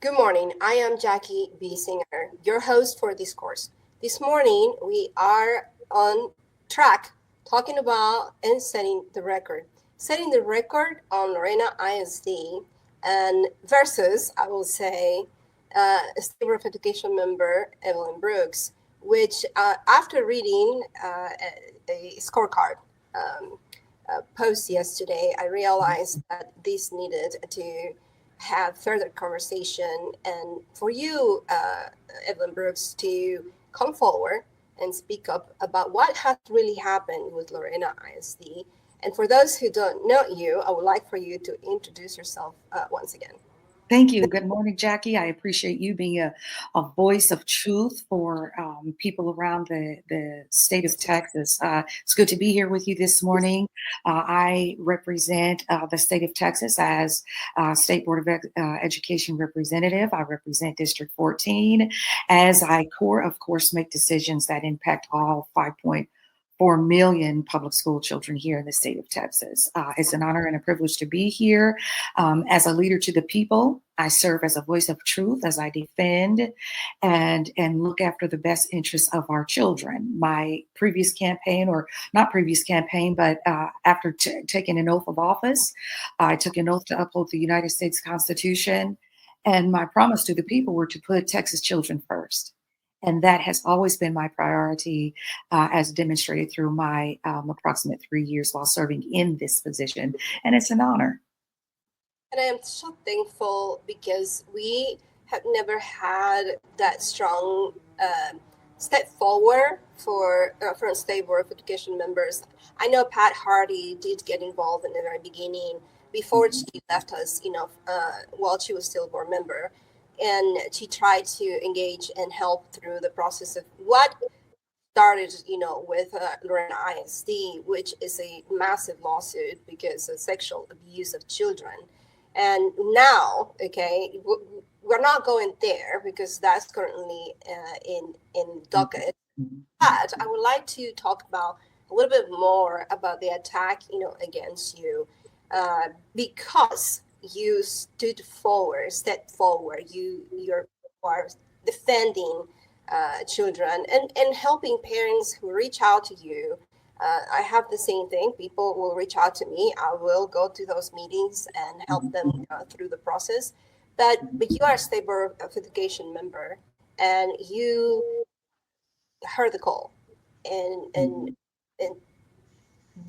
Good morning. I am Jackie Besinger, your host for DIScourse. This morning, we are on track talking about and setting the record. Setting the record on Lorena ISD and versus, I will say, State Board of Education member Evelyn Brooks, which after reading a scorecard post yesterday, I realized that this needed to have further conversation and for you, Evelyn Brooks, to come forward and speak up about what has really happened with Lorena ISD. And for those who don't know you, I would like for you to introduce yourself once again. Thank you. Good morning, Jackie. I appreciate you being a voice of truth for people around the state of Texas. It's good to be here with you this morning. I represent the state of Texas as State Board of Education representative. I represent District 14 as I, of course, make decisions that impact all 5.4 million public school children here in the state of Texas. It's an honor and a privilege to be here. As a leader to the people, I serve as a voice of truth as I defend and look after the best interests of our children. My previous campaign, or not previous campaign, but after taking an oath of office, I took an oath to uphold the United States Constitution. And my promise to the people were to put Texas children first. And that has always been my priority, as demonstrated through my approximate 3 years while serving in this position. And it's an honor. And I am so thankful because we have never had that strong step forward from State Board of Education members. I know Pat Hardy did get involved in the very beginning before she left us, while she was still a board member. And she tried to engage and help through the process of what started, with Lorena ISD, which is a massive lawsuit because of sexual abuse of children. And now, okay, we're not going there because that's currently in docket. But I would like to talk about a little bit more about the attack, against you, because you stepped forward. You are defending children and helping parents who reach out to you. I have the same thing. People will reach out to me. I will go to those meetings and help them through the process. But you are a State Board of Education member, and you heard the call, and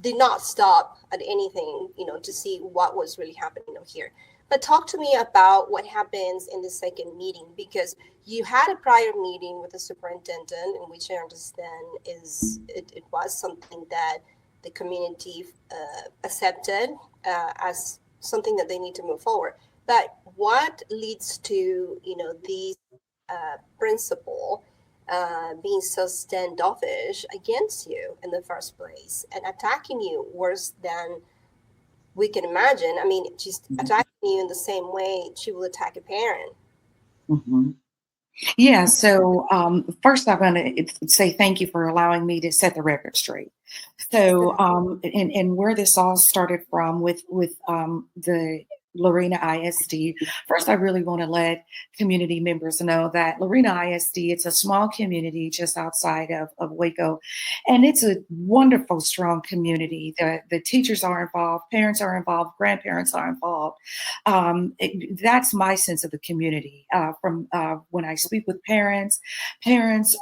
did not stop at anything, to see what was really happening here. But talk to me about what happens in the second meeting, because you had a prior meeting with the superintendent, in which I understand it was something that the community accepted as something that they need to move forward. But what leads to these principle being so standoffish against you in the first place and attacking you worse than we can imagine? I mean, she's attacking you in the same way she will attack a parent. Mm-hmm. Yeah, so first I'm going to say thank you for allowing me to set the record straight. So, and where this all started from with the Lorena ISD. First, I really want to let community members know that Lorena ISD, it's a small community just outside of Waco, and it's a wonderful, strong community. The teachers are involved, parents are involved, grandparents are involved. That's my sense of the community. From when I speak with parents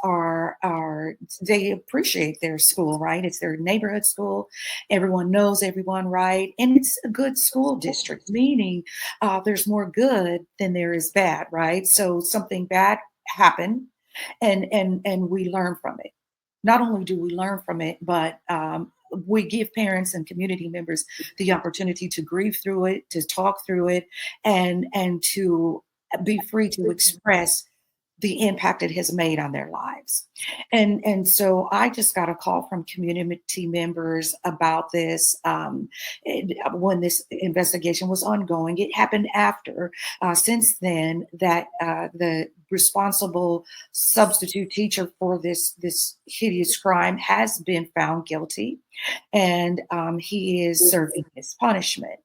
are they appreciate their school, right? It's their neighborhood school. Everyone knows everyone, right? And it's a good school district, meaning there's more good than there is bad, right? So something bad happened, and we learn from it. Not only do we learn from it, but we give parents and community members the opportunity to grieve through it, to talk through it, and to be free to express the impact it has made on their lives. And so I just got a call from community members about this when this investigation was ongoing. It happened after. Since then, that the responsible substitute teacher for this hideous crime has been found guilty, and he is serving his punishment.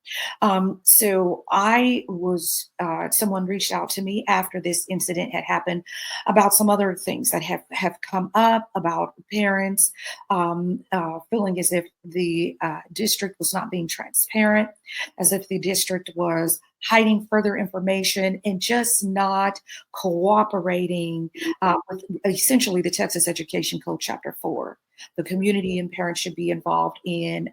So I was someone reached out to me after this incident had happened about some other things that have come up about parents feeling as if the district was not being transparent, as if the district was hiding further information and just not cooperating with essentially the Texas Education Code Chapter 4. The community and parents should be involved in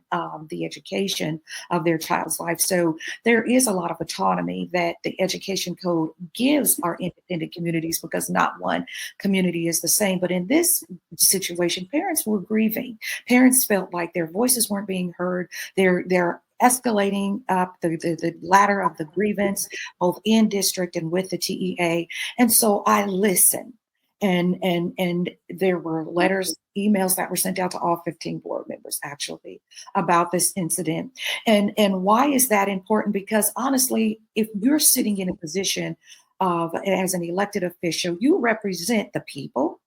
the education of their child's life. So there is a lot of autonomy that the education code gives our independent communities because not one community is the same. But in this situation, parents were grieving. Parents felt like their voices weren't being heard. They're escalating up the ladder of the grievance, both in district and with the TEA. And so I listened. And there were letters, emails that were sent out to all 15 board members actually about this incident. And why is that important? Because honestly, if you're sitting in a position of as an elected official, you represent the people.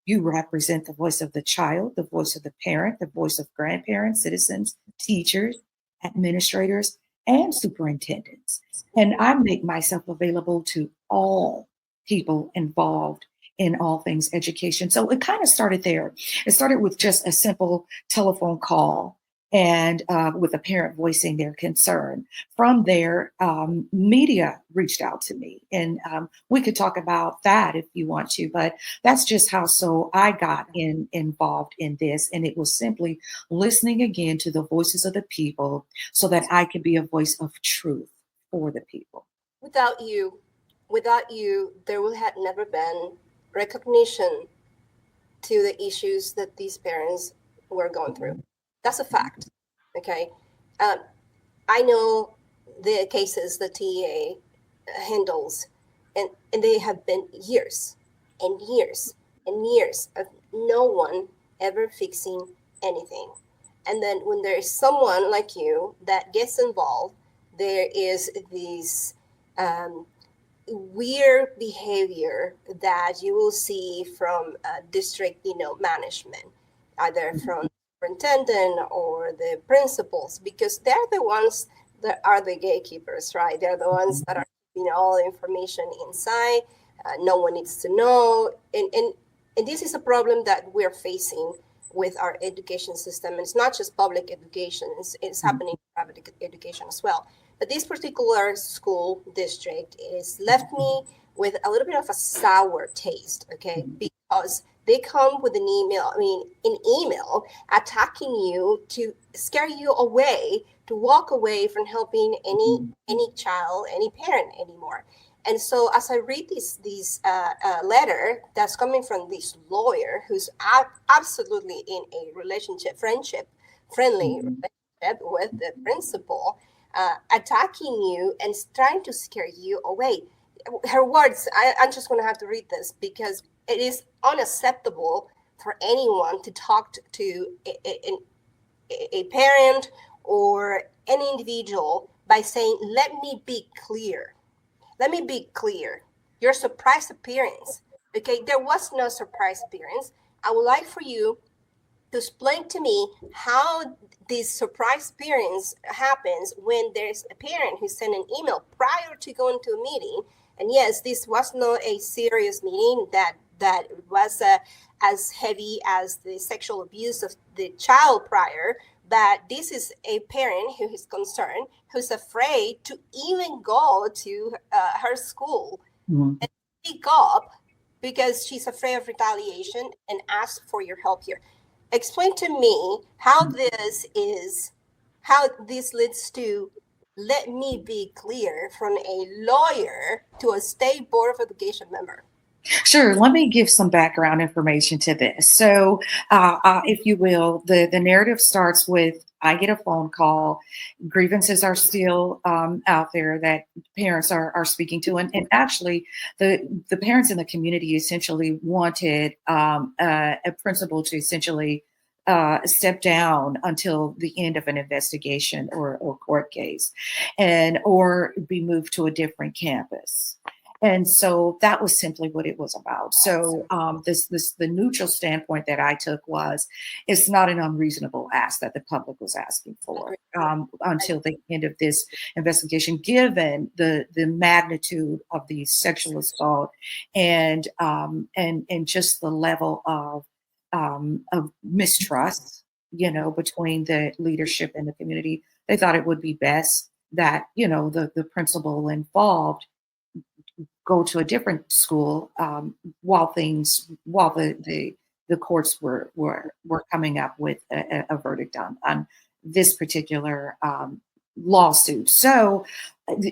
You represent the voice of the child, the voice of the parent, the voice of grandparents, citizens, teachers, administrators, and superintendents. And I make myself available to all people involved in all things education. So it kind of started there. It started with just a simple telephone call and with a parent voicing their concern. From there, media reached out to me, and we could talk about that if you want to, but that's just how so I got involved in this, and it was simply listening again to the voices of the people so that I could be a voice of truth for the people. Without you, there would have never been recognition to the issues that these parents were going through. That's a fact. Okay. I know the cases the TEA handles, and they have been years and years and years of no one ever fixing anything. And then when there is someone like you that gets involved, there is this weird behavior that you will see from district, management, either from superintendent or the principals, because they're the ones that are the gatekeepers, right? They're the ones that are keeping all the information inside. No one needs to know, and this is a problem that we're facing with our education system. And it's not just public education; it's happening in private education as well. But this particular school district is left me with a little bit of a sour taste, okay? Because they come with an email attacking you to scare you away, to walk away from helping any child, any parent anymore. And so as I read this letter that's coming from this lawyer who's absolutely in a friendly relationship with the principal, attacking you and trying to scare you away. Her words, I'm just going to have to read this because it is unacceptable for anyone to talk to a parent or any individual by saying, let me be clear. Let me be clear. Your surprise appearance. Okay, there was no surprise appearance. I would like for you to explain to me how this surprise appearance happens when there's a parent who sent an email prior to going to a meeting. And yes, this was not a serious meeting that was as heavy as the sexual abuse of the child prior, but this is a parent who is concerned, who's afraid to even go to her school and speak up because she's afraid of retaliation and ask for your help here. Explain to me how this leads to, let me be clear, from a lawyer to a state board of education member. Sure. Let me give some background information to this. So, if you will, the narrative starts with I get a phone call. Grievances are still out there that parents are speaking to, and actually, the parents in the community essentially wanted a principal to essentially step down until the end of an investigation or court case, or be moved to a different campus. And so that was simply what it was about. So the neutral standpoint that I took was, it's not an unreasonable ask that the public was asking for, Agree. until the end of this investigation, given the magnitude of the sexual assault and just the level of mistrust, between the leadership and the community. They thought it would be best that the principal involved go to a different school, while the courts were coming up with a verdict on this particular lawsuit. So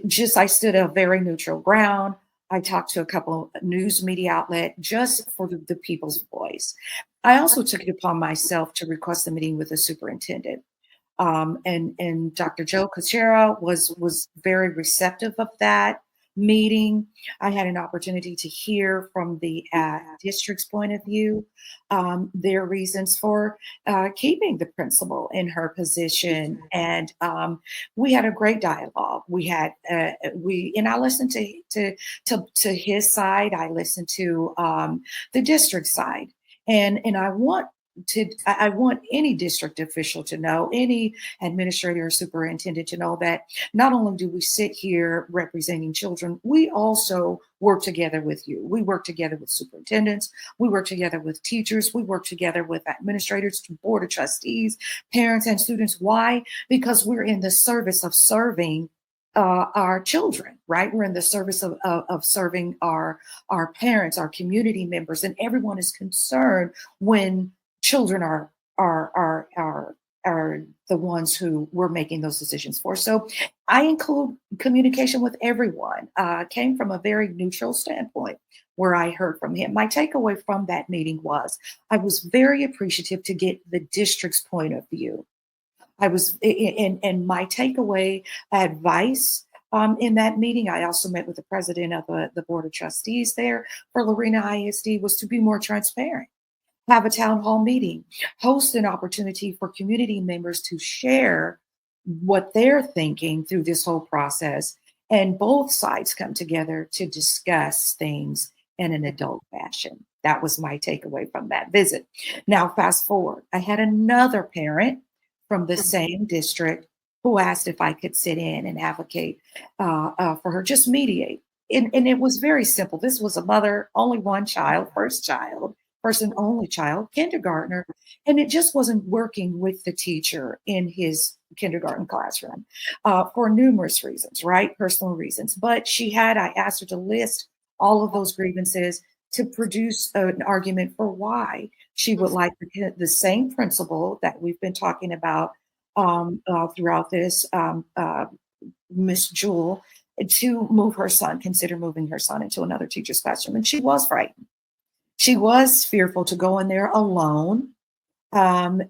just I stood a very neutral ground. I talked to a couple news media outlet just for the people's voice. I also took it upon myself to request a meeting with the superintendent. And Dr. Joe Kuchera was very receptive of that meeting. I had an opportunity to hear from the district's point of view, their reasons for keeping the principal in her position, and we had a great dialogue. And I listened to his side. I listened to the district side, and I want any district official to know, any administrator or superintendent to know that not only do we sit here representing children, we also work together with you. We work together with superintendents. We work together with teachers. We work together with administrators, board of trustees, parents, and students. Why? Because we're in the service of serving our children, right? We're in the service of serving our parents, our community members, and everyone is concerned when children are the ones who we're making those decisions for. So I include communication with everyone. Came from a very neutral standpoint where I heard from him. My takeaway from that meeting was I was very appreciative to get the district's point of view. And my takeaway advice in that meeting, I also met with the president of the board of trustees there for Lorena ISD, was to be more transparent. Have a town hall meeting, host an opportunity for community members to share what they're thinking through this whole process, and both sides come together to discuss things in an adult fashion. That was my takeaway from that visit. Now, fast forward, I had another parent from the same district who asked if I could sit in and advocate for her, just mediate. And it was very simple. This was a mother, only one child, first and only child, kindergartner, and it just wasn't working with the teacher in his kindergarten classroom for numerous reasons, right? Personal reasons. But I asked her to list all of those grievances to produce an argument for why she would like the same principal that we've been talking about throughout this, Miss Jewel, to consider moving her son into another teacher's classroom. And she was frightened. She was fearful to go in there alone and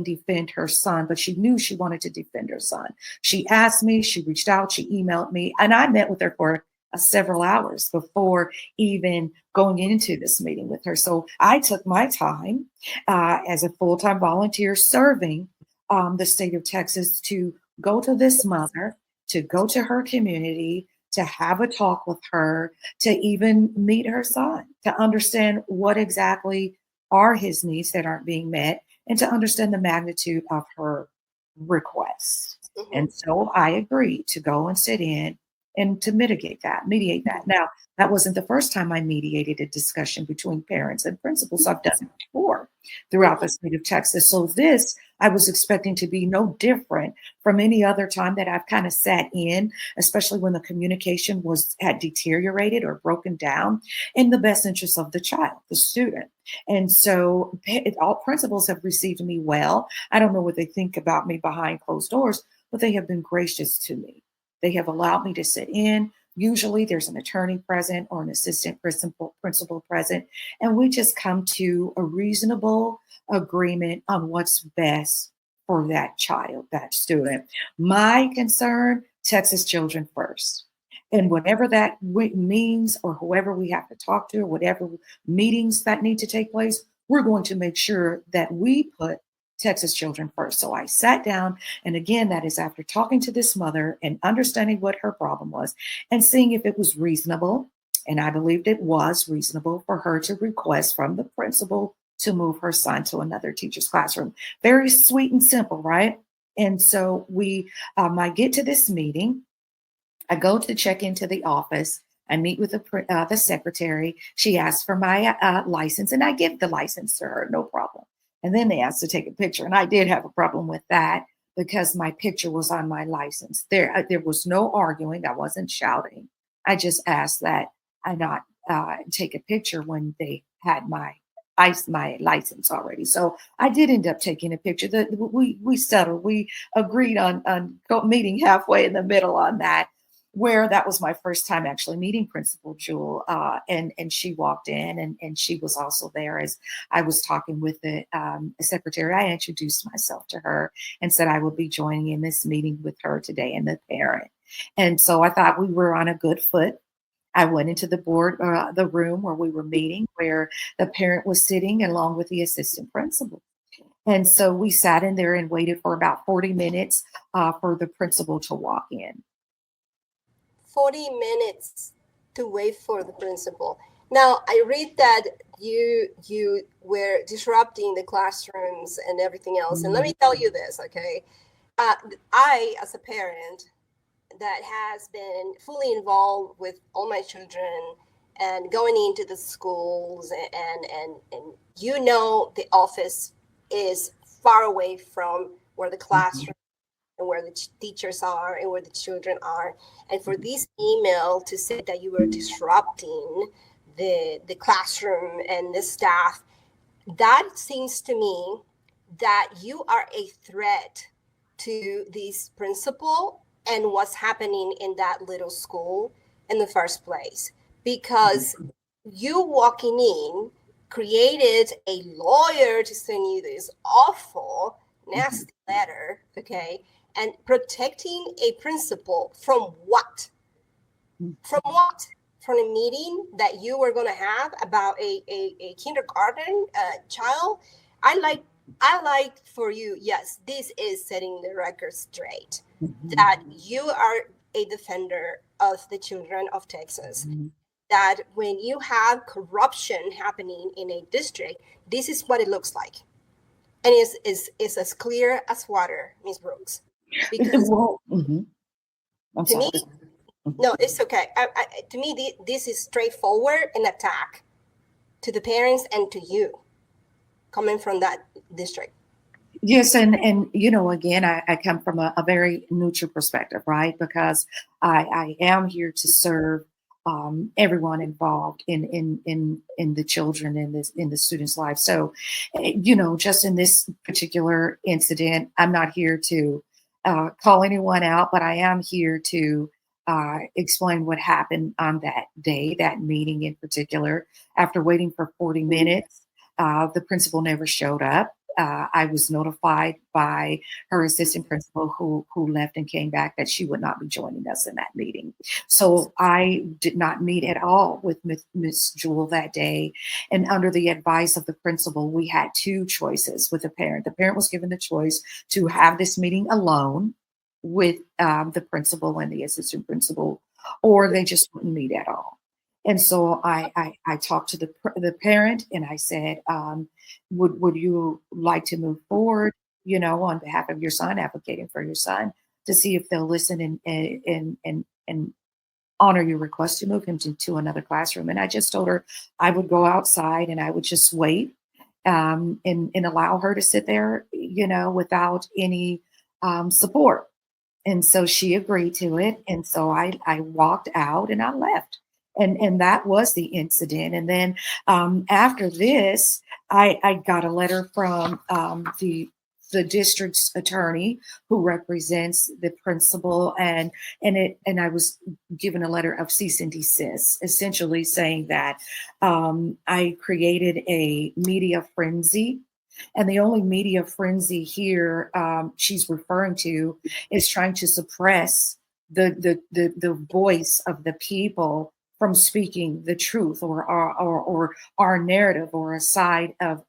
defend her son, but she knew she wanted to defend her son. She asked me, she reached out, she emailed me, and I met with her for several hours before even going into this meeting with her. So I took my time as a full-time volunteer serving the state of Texas to go to this mother, to go to her community, to have a talk with her, to even meet her son, to understand what exactly are his needs that aren't being met, and to understand the magnitude of her requests. Mm-hmm. And so I agreed to go and sit in and to mediate that. Now, that wasn't the first time I mediated a discussion between parents and principals. I've done it before throughout the state of Texas. So this, I was expecting to be no different from any other time that I've kind of sat in, especially when the communication had deteriorated or broken down in the best interest of the child, the student. And so all principals have received me well. I don't know what they think about me behind closed doors, but they have been gracious to me. They have allowed me to sit in. Usually there's an attorney present or an assistant principal present, and we just come to a reasonable agreement on what's best for that child, that student. My concern, Texas children first. And whatever that means, or whoever we have to talk to, or whatever meetings that need to take place, we're going to make sure that we put Texas children first. So I sat down, and again, that is after talking to this mother and understanding what her problem was and seeing if it was reasonable. And I believed it was reasonable for her to request from the principal to move her son to another teacher's classroom. Very sweet and simple, right? And so I get to this meeting. I go to check into the office. I meet with the secretary. She asks for my license, and I give the license to her, no problem. And then they asked to take a picture, and I did have a problem with that because my picture was on my license. There was no arguing. I wasn't shouting. I just asked that I not take a picture when they had my license already. So I did end up taking a picture. That we settled. We agreed on meeting halfway in the middle on that, where that was my first time actually meeting Principal Jewel. And she walked in, and she was also there as I was talking with the secretary. I introduced myself to her and said I would be joining in this meeting with her today and the parent. And so I thought we were on a good foot. I went into the room where we were meeting, where the parent was sitting along with the assistant principal. And so we sat in there and waited for about 40 minutes for the principal to walk in. 40 minutes to wait for the principal. Now, I read that you were disrupting the classrooms and everything else. Mm-hmm. And let me tell you this, okay? I, as a parent that has been fully involved with all my children and going into the schools, and the office is far away from where the classroom and where the teachers are and where the children are. And for this email to say that you were disrupting the classroom and the staff, that seems to me that you are a threat to this principal and what's happening in that little school in the first place. Because you walking in created a lawyer to send you this awful, nasty letter, okay? And protecting a principal from what? From what? From a meeting that you were going to have about a kindergarten child? I like for you, yes, this is setting the record straight, that you are a defender of the children of Texas. That when you have corruption happening in a district, this is what it looks like. And it's as clear as water, Ms. Brooks. Because to me, no, it's okay. To me, this is straightforward an attack to the parents and to you coming from that district. Yes, and again, I come from a very neutral perspective, right? Because I am here to serve everyone involved in the children in the students' lives. So, just in this particular incident, I'm not here to call anyone out, but I am here to explain what happened on that day, that meeting in particular. After waiting for 40 minutes, the principal never showed up. I was notified by her assistant principal who left and came back that she would not be joining us in that meeting. So I did not meet at all with Miss Jewel that day. And under the advice of the principal, we had two choices with the parent. The parent was given the choice to have this meeting alone with the principal and the assistant principal, or they just wouldn't meet at all. And so I talked to the parent, and I said, would you like to move forward, on behalf of your son, advocating for your son, to see if they'll listen and honor your request to move him to another classroom? And I just told her I would go outside and I would just wait and allow her to sit there, without any support. And so she agreed to it. And so I walked out and I left. And that was the incident. And then after this, I got a letter from the district's attorney who represents the principal, and I was given a letter of cease and desist, essentially saying that I created a media frenzy. And the only media frenzy here she's referring to is trying to suppress the voice of the people from speaking the truth or our narrative, or a side of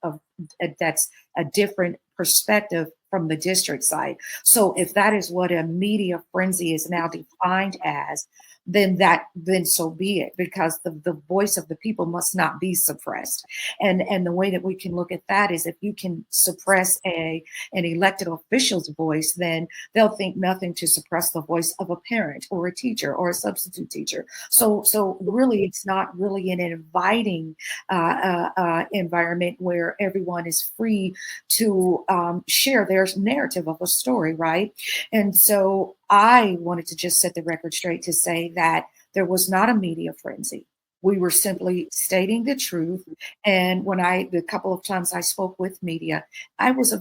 that's a different perspective from the district side. So if that is what a media frenzy is now defined as, then so be it, because the voice of the people must not be suppressed. And the way that we can look at that is, if you can suppress an elected official's voice, then they'll think nothing to suppress the voice of a parent or a teacher or a substitute teacher. So really, it's not really an inviting environment where everyone is free to share their narrative of a story, right? And so I wanted to just set the record straight to say that there was not a media frenzy. We were simply stating the truth. And the couple of times I spoke with media, I was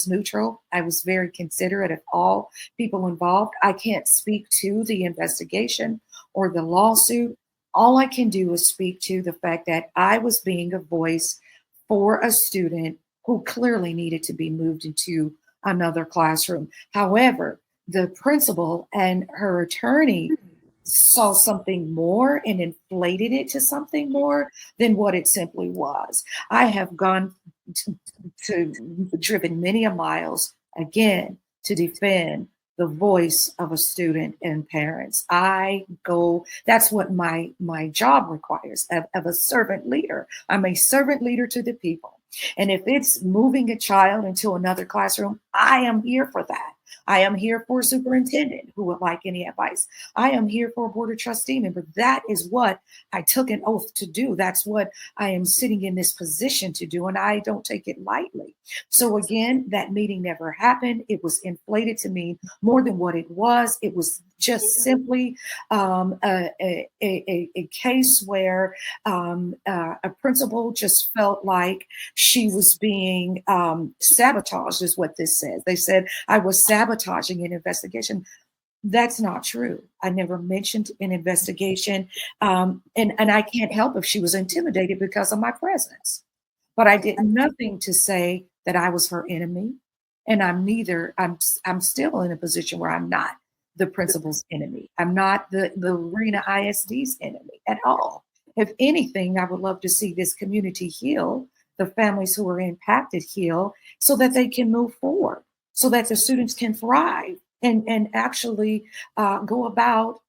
neutral. I was very considerate of all people involved. I can't speak to the investigation or the lawsuit. All I can do is speak to the fact that I was being a voice for a student who clearly needed to be moved into another classroom. However, the principal and her attorney saw something more and inflated it to something more than what it simply was. I have gone driven many a miles again to defend the voice of a student and parents. That's what my job requires of a servant leader. I'm a servant leader to the people. And if it's moving a child into another classroom, I am here for that. I am here for a superintendent who would like any advice. I am here for a board of trustee member. That is what I took an oath to do. That's what I am sitting in this position to do, and I don't take it lightly. So again, that meeting never happened. It was inflated to mean more than what it was. It was just simply a case where a principal just felt like she was being sabotaged, is what this says. They said I was sabotaging an investigation. That's not true. I never mentioned an investigation. And I can't help if she was intimidated because of my presence. But I did nothing to say that I was her enemy. And I'm still in a position where I'm not the principal's enemy. I'm not the Lorena ISD's enemy at all. If anything, I would love to see this community heal, the families who are impacted heal, so that they can move forward, so that the students can thrive and actually go about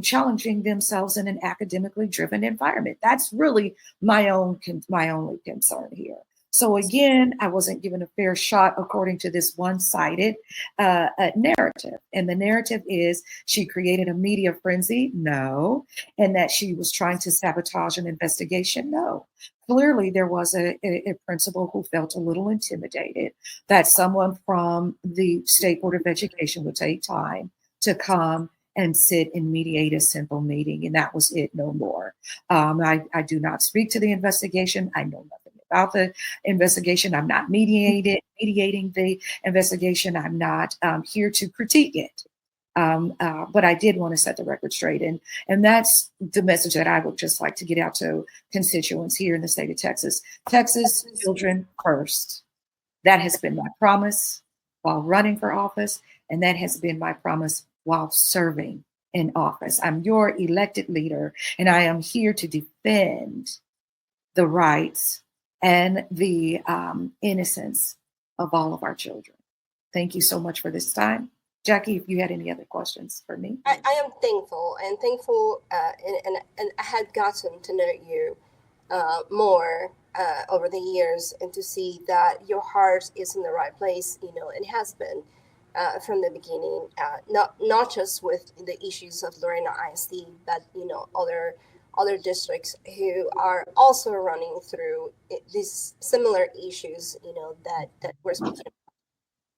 challenging themselves in an academically driven environment. That's really my only concern here. So again, I wasn't given a fair shot according to this one-sided narrative. And the narrative is she created a media frenzy? No. And that she was trying to sabotage an investigation? No. Clearly, there was a principal who felt a little intimidated that someone from the State Board of Education would take time to come and sit and mediate a simple meeting. And that was it, no more. I do not speak to the investigation. I know nothing about the investigation. I'm not mediating the investigation. I'm not here to critique it. But I did want to set the record straight. And that's the message that I would just like to get out to constituents here in the state of Texas. Texas, children first. That has been my promise while running for office. And that has been my promise while serving in office. I'm your elected leader, and I am here to defend the rights and the innocence of all of our children. Thank you so much for this time. Jackie, if you had any other questions for me. I am thankful and I had gotten to know you more over the years, and to see that your heart is in the right place, and it has been from the beginning, not just with the issues of Lorena ISD, but other districts who are also running through these similar issues, that we're speaking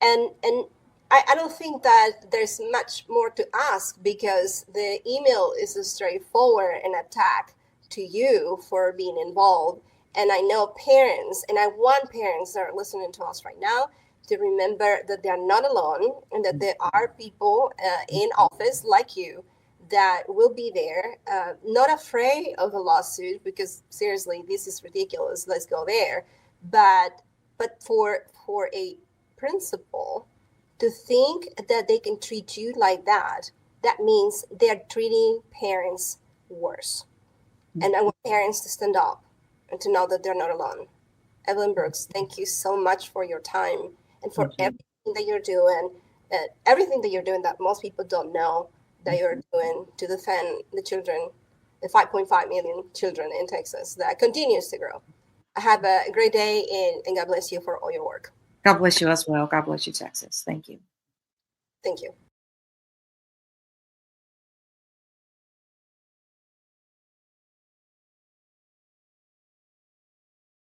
about. And I don't think that there's much more to ask, because the email is a straightforward an attack to you for being involved. And I know parents, and I want parents that are listening to us right now to remember that they are not alone, and that there are people in office like you that will be there, not afraid of a lawsuit, because seriously, this is ridiculous. Let's go there. But for a principal to think that they can treat you like that, that means they're treating parents worse. And I want parents to stand up and to know that they're not alone. Evelyn Brooks, thank you so much for your time and for everything that you're doing, everything that you're doing that most people don't know that you're doing to defend the children, the 5.5 million children in Texas that continues to grow. Have a great day, and God bless you for all your work. God bless you as well. God bless you, Texas. Thank you. Thank you.